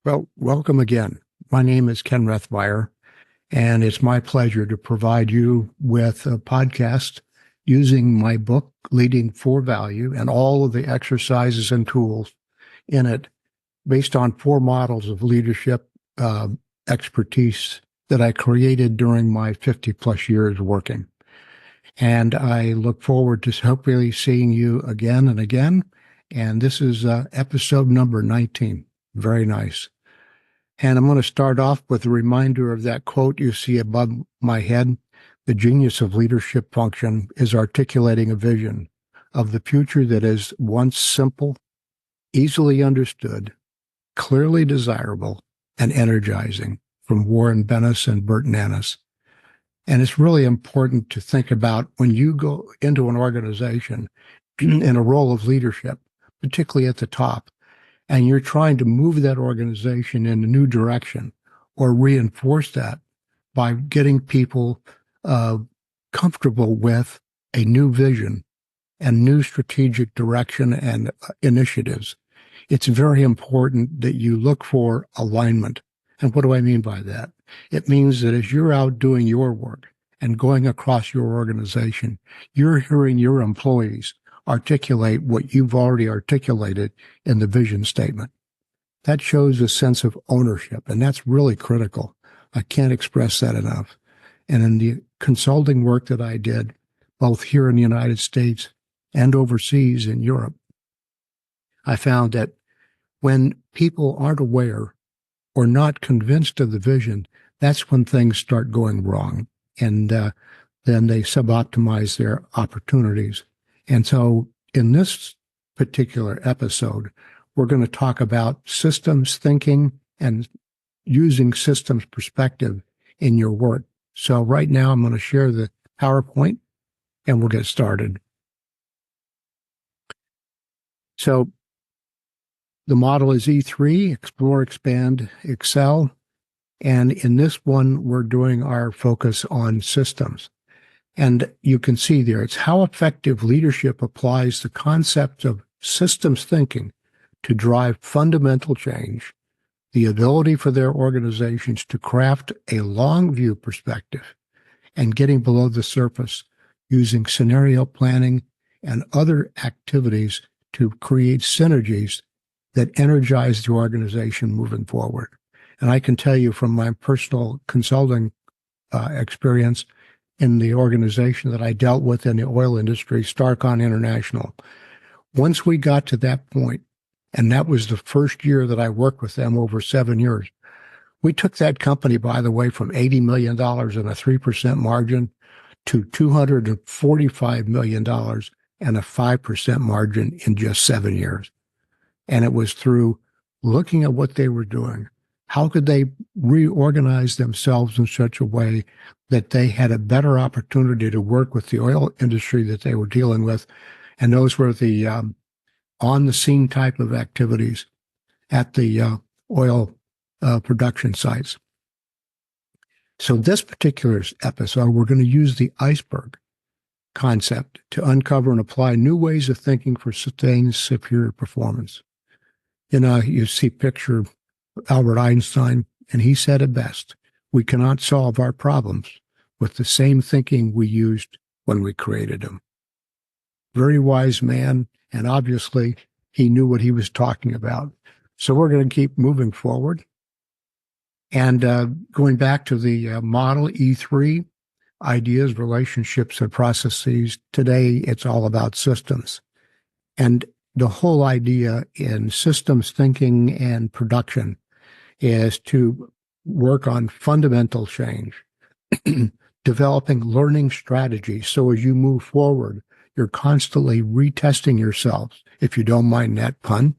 Well, welcome again. My name is Ken Rethweyer, and it's my pleasure to provide you with a podcast using my book, Leading for Value, and all of the exercises and tools in it based on four models of leadership expertise that I created during my 50 plus years working. And I look forward to hopefully seeing you again and again. And this is episode number 19. Very nice. And I'm going to start off with a reminder of that quote you see above my head. The genius of leadership function is articulating a vision of the future that is once simple, easily understood, clearly desirable, and energizing, from Warren Bennis and Burton Annis. And it's really important to think about when you go into an organization in a role of leadership, particularly at the top, and you're trying to move that organization in a new direction or reinforce that by getting people comfortable with a new vision and new strategic direction and initiatives. It's very important that you look for alignment. And what do I mean by that? It means that as you're out doing your work and going across your organization, you're hearing your employees articulate what you've already articulated in the vision statement. That shows a sense of ownership, and that's really critical. I can't express that enough. And in the consulting work that I did, both here in the United States and overseas in Europe, I found that when people aren't aware or not convinced of the vision, that's when things start going wrong. And then they suboptimize their opportunities. And so in this particular episode, we're going to talk about systems thinking and using systems perspective in your work. So right now I'm going to share the PowerPoint and we'll get started. So the model is E3, Explore, Expand, Excel. And in this one, we're doing our focus on systems. And you can see there, it's how effective leadership applies the concept of systems thinking to drive fundamental change, the ability for their organizations to craft a long view perspective, and getting below the surface using scenario planning and other activities to create synergies that energize the organization moving forward. And I can tell you from my personal consulting experience in the organization that I dealt with in the oil industry, Starcon International, once we got to that point, and that was the first year that I worked with them over 7 years, we took that company, by the way, from $80 million and a 3% margin to $245 million and a 5% margin in just 7 years. And it was through looking at what they were doing. How could they reorganize themselves in such a way that they had a better opportunity to work with the oil industry that they were dealing with? And those were the on-the-scene type of activities at the oil production sites. So this particular episode, we're going to use the iceberg concept to uncover and apply new ways of thinking for sustained superior performance. You know, you see picture Albert Einstein, and he said it best: we cannot solve our problems with the same thinking we used when we created them. Very wise man, and obviously he knew what he was talking about. So we're going to keep moving forward. And going back to the model E3, ideas, relationships, and processes, today it's all about systems. And the whole idea in systems thinking and production is to work on fundamental change, developing learning strategies. So as you move forward, you're constantly retesting yourselves, if you don't mind that pun,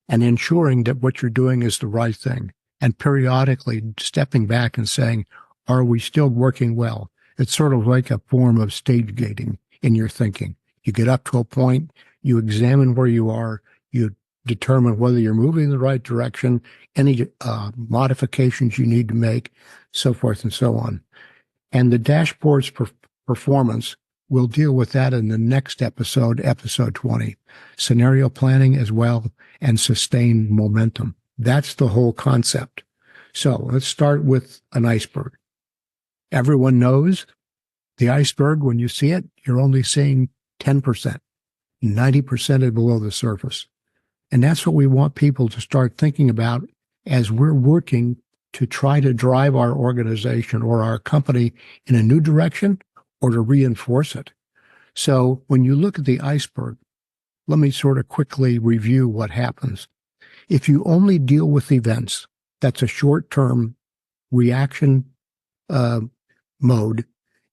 and ensuring that what you're doing is the right thing, and periodically stepping back and saying, are we still working well? It's sort of like a form of stage gating in your thinking. You get up to a point, you examine where you are, you determine whether you're moving in the right direction, any modifications you need to make, so forth and so on. And the dashboard's performance, we'll deal with that in the next episode, episode 20. Scenario planning as well, and sustained momentum. That's the whole concept. So let's start with an iceberg. Everyone knows the iceberg, when you see it, you're only seeing 10%. 90% is below the surface. And that's what we want people to start thinking about as we're working to try to drive our organization or our company in a new direction or to reinforce it. So when you look at the iceberg, let me sort of quickly review what happens. If you only deal with events, that's a short-term reaction mode,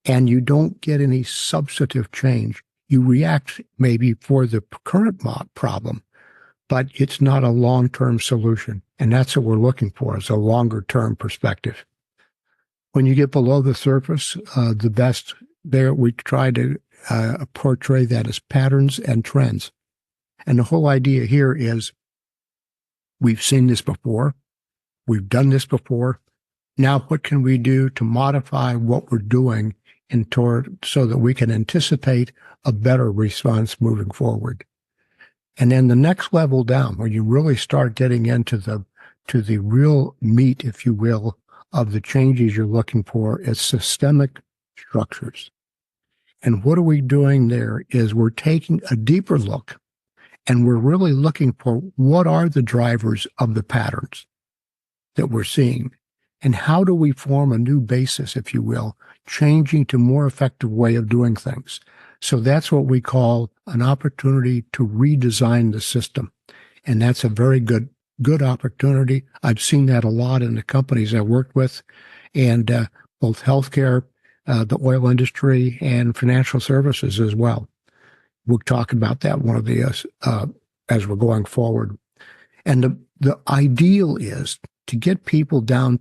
and you don't get any substantive change. You react maybe for the current problem, but it's not a long-term solution. And that's what we're looking for, is a longer-term perspective. When you get below the surface, the best there, we try to portray that as patterns and trends. And the whole idea here is we've seen this before. We've done this before. Now, what can we do to modify what we're doing so that we can anticipate a better response moving forward? And then the next level down, where you really start getting into the real meat, if you will, of the changes you're looking for, is systemic structures. And what are we doing there is we're taking a deeper look, and we're really looking for what are the drivers of the patterns that we're seeing, and how do we form a new basis, if you will, changing to more effective way of doing things. So that's what we call an opportunity to redesign the system. And that's a very good opportunity. I've seen that a lot in the companies I worked with, and both healthcare, the oil industry, and financial services as well. We'll talk about that one of the as we're going forward. And the ideal is to get people down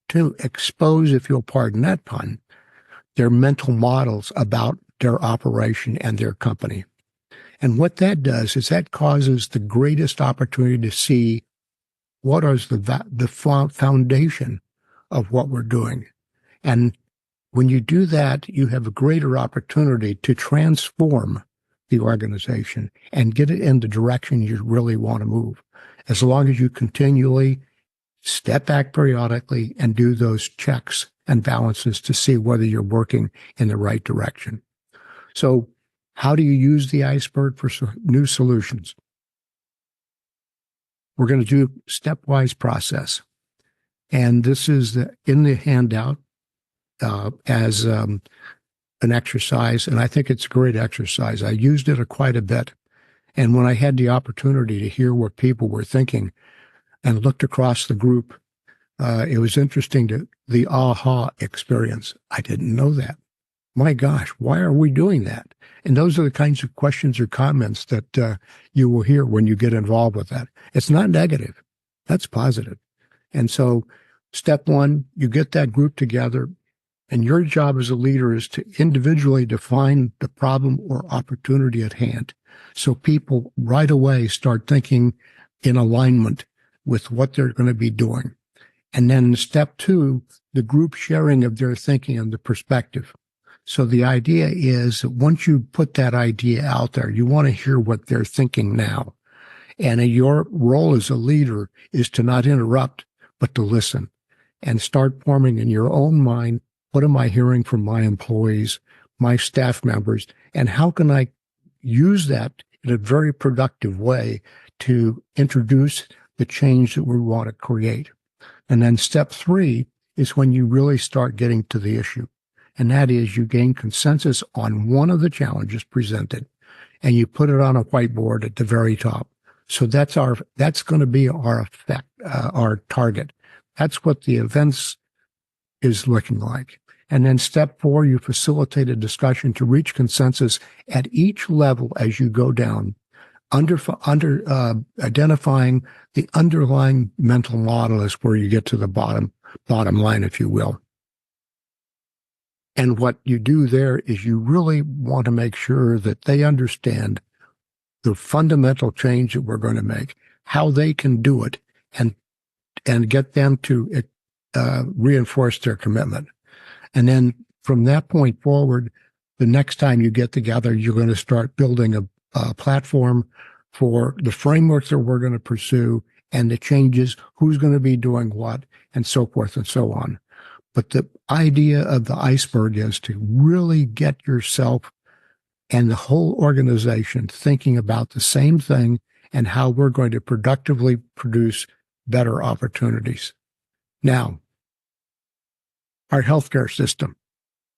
to expose, if you'll pardon that pun, their mental models about their operation and their company. And what that does is that causes the greatest opportunity to see what is the foundation of what we're doing. And when you do that, you have a greater opportunity to transform the organization and get it in the direction you really want to move, as long as you continually step back periodically and do those checks and balances to see whether you're working in the right direction. So how do you use the iceberg for new solutions? We're going to do stepwise process. And this is in the handout as an exercise, and I think it's a great exercise. I used it quite a bit. And when I had the opportunity to hear what people were thinking and looked across the group, it was interesting the aha experience. I didn't know that. My gosh, why are we doing that? And those are the kinds of questions or comments that you will hear when you get involved with that. It's not negative. That's positive. And so step one, you get that group together, and your job as a leader is to individually define the problem or opportunity at hand. So people right away start thinking in alignment with what they're going to be doing. And then step two, the group sharing of their thinking and the perspective. So the idea is that once you put that idea out there, you want to hear what they're thinking now. And your role as a leader is to not interrupt, but to listen and start forming in your own mind, what am I hearing from my employees, my staff members, and how can I use that in a very productive way to introduce the change that we want to create. And then step three is when you really start getting to the issue. And that is you gain consensus on one of the challenges presented, and you put it on a whiteboard at the very top. So that's going to be our effect, our target. That's what the events is looking like. And then step four, you facilitate a discussion to reach consensus at each level as you go down, identifying the underlying mental model is where you get to the bottom line, if you will. And what you do there is you really want to make sure that they understand the fundamental change that we're going to make, how they can do it, and get them to reinforce their commitment. And then from that point forward, the next time you get together, you're going to start building a platform for the frameworks that we're going to pursue and the changes, who's going to be doing what, and so forth and so on. But the idea of the iceberg is to really get yourself and the whole organization thinking about the same thing and how we're going to productively produce better opportunities. Now, our healthcare system,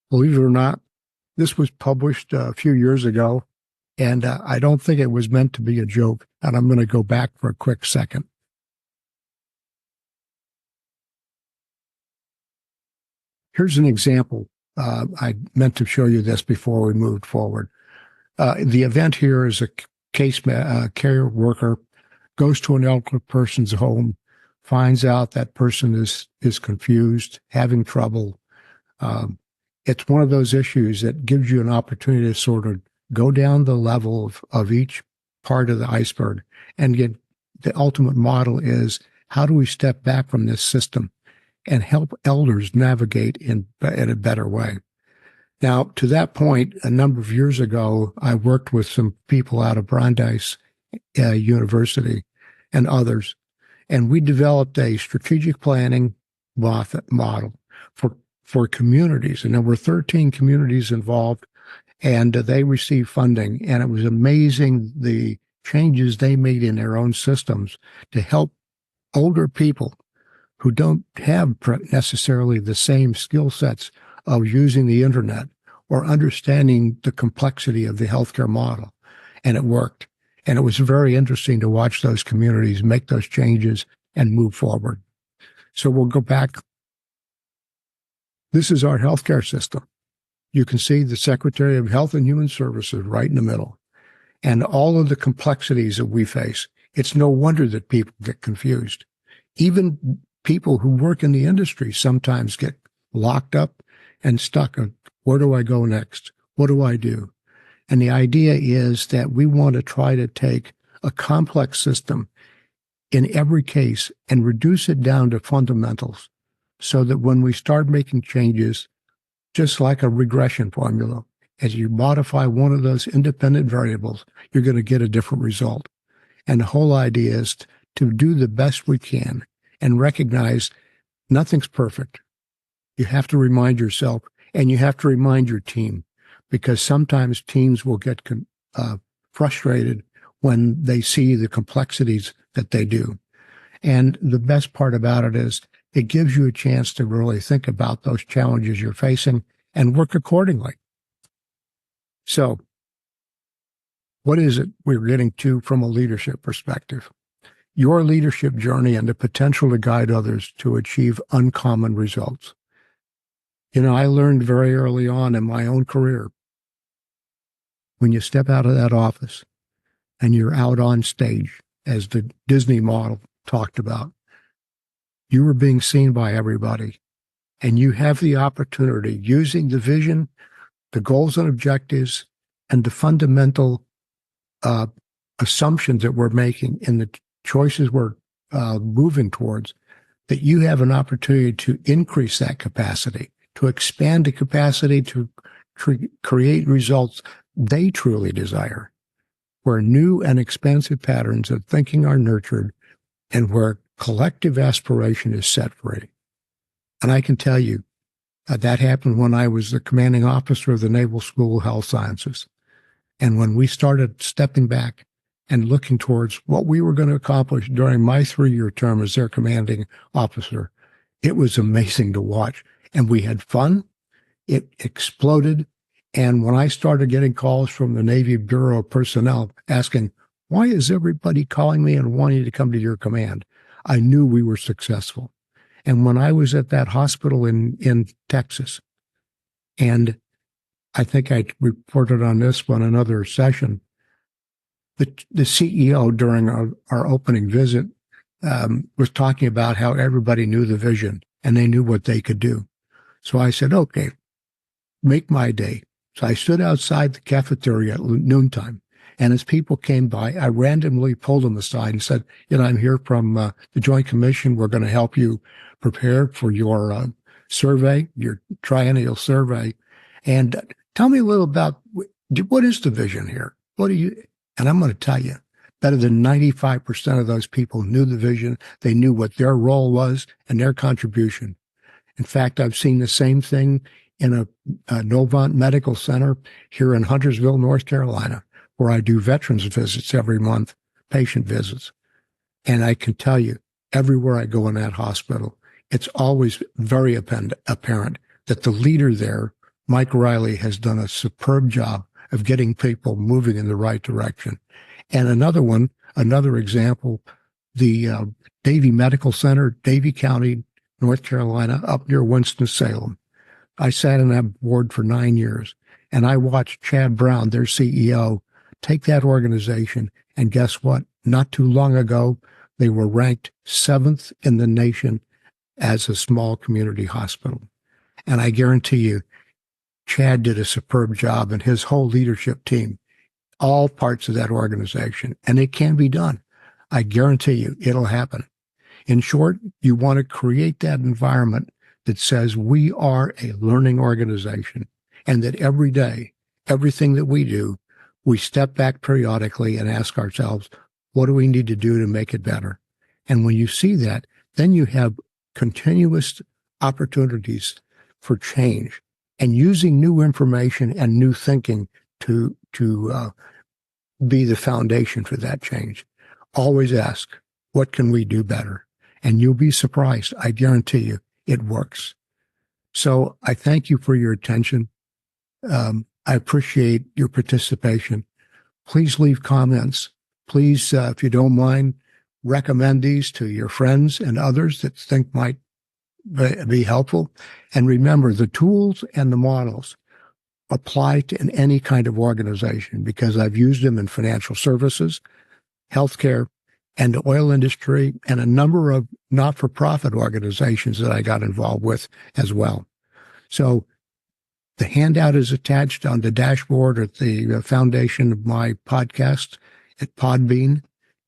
believe it or not, this was published a few years ago, and I don't think it was meant to be a joke. And I'm going to go back for a quick second. Here's an example. I meant to show you this before we moved forward. The event here is a care worker goes to an elderly person's home, finds out that person is confused, having trouble. It's one of those issues that gives you an opportunity to sort of go down the level of each part of the iceberg. And get the ultimate model is, how do we step back from this system and help elders navigate in a better way? Now, to that point, a number of years ago, I worked with some people out of Brandeis University and others, and we developed a strategic planning model for communities. And there were 13 communities involved, and they received funding. And it was amazing the changes they made in their own systems to help older people who don't have necessarily the same skill sets of using the internet or understanding the complexity of the healthcare model. And it worked. And it was very interesting to watch those communities make those changes and move forward. So we'll go back. This is our healthcare system. You can see the Secretary of Health and Human Services right in the middle, and all of the complexities that we face. It's no wonder that people get confused. Even people who work in the industry sometimes get locked up and stuck. Where do I go next? What do I do? And the idea is that we want to try to take a complex system in every case and reduce it down to fundamentals, so that when we start making changes, just like a regression formula, as you modify one of those independent variables, you're going to get a different result. And the whole idea is to do the best we can and recognize nothing's perfect. You have to remind yourself, and you have to remind your team, because sometimes teams will get frustrated when they see the complexities that they do. And the best part about it is it gives you a chance to really think about those challenges you're facing and work accordingly. So what is it we're getting to from a leadership perspective? Your leadership journey and the potential to guide others to achieve uncommon results. You know, I learned very early on in my own career, when you step out of that office and you're out on stage, as the Disney model talked about, you are being seen by everybody. And you have the opportunity, using the vision, the goals and objectives, and the fundamental assumptions that we're making in the choices we're moving towards, that you have an opportunity to increase that capacity, to expand the capacity to create results they truly desire, where new and expansive patterns of thinking are nurtured and where collective aspiration is set free. And I can tell you that happened when I was the commanding officer of the Naval School of Health Sciences. And when we started stepping back and looking towards what we were going to accomplish during my 3-year term as their commanding officer, it was amazing to watch. And we had fun. It exploded. And when I started getting calls from the Navy Bureau of Personnel asking, why is everybody calling me and wanting to come to your command? I knew we were successful. And when I was at that hospital in Texas, and I think I reported on this one another session, the CEO during our opening visit was talking about how everybody knew the vision and they knew what they could do. So I said, okay, make my day. So I stood outside the cafeteria at noontime. And as people came by, I randomly pulled them aside and said, you know, I'm here from the Joint Commission. We're going to help you prepare for your survey, your triennial survey. And tell me a little about what is the vision here? What do you, and I'm going to tell you, better than 95% of those people knew the vision. They knew what their role was and their contribution. In fact, I've seen the same thing in a Novant Medical Center here in Huntersville, North Carolina, where I do veterans visits every month, patient visits. And I can tell you, everywhere I go in that hospital, it's always very apparent that the leader there, Mike Riley, has done a superb job of getting people moving in the right direction. And another example, the Davie Medical Center, Davie County, North Carolina, up near Winston-Salem. I sat on that board for 9 years, and I watched Chad Brown, their CEO, take that organization. And guess what? Not too long ago, they were ranked 7th in the nation as a small community hospital. And I guarantee you, Chad did a superb job, and his whole leadership team, all parts of that organization. And it can be done. I guarantee you it'll happen. In short, you want to create that environment that says we are a learning organization, and that every day, everything that we do, we step back periodically and ask ourselves, what do we need to do to make it better? And when you see that, then you have continuous opportunities for change and using new information and new thinking to be the foundation for that change. Always ask, what can we do better? And you'll be surprised. I guarantee you it works. So I thank you for your attention. I appreciate your participation. Please leave comments. Please, if you don't mind, recommend these to your friends and others that think might be helpful. And remember, the tools and the models apply to in any kind of organization, because I've used them in financial services, healthcare, and the oil industry, and a number of not-for-profit organizations that I got involved with as well. So the handout is attached on the dashboard at the foundation of my podcast at Podbean,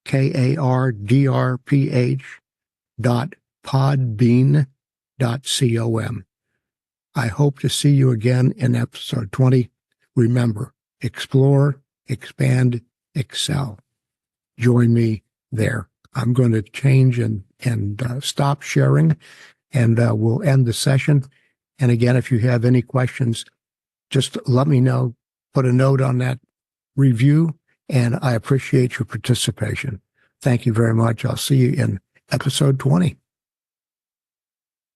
KARDRPH.podbean.com. I hope to see you again in episode 20. Remember, explore, expand, excel. Join me there. I'm going to change and stop sharing, and we'll end the session. And again, if you have any questions, just let me know. Put a note on that review, and I appreciate your participation. Thank you very much. I'll see you in episode 20.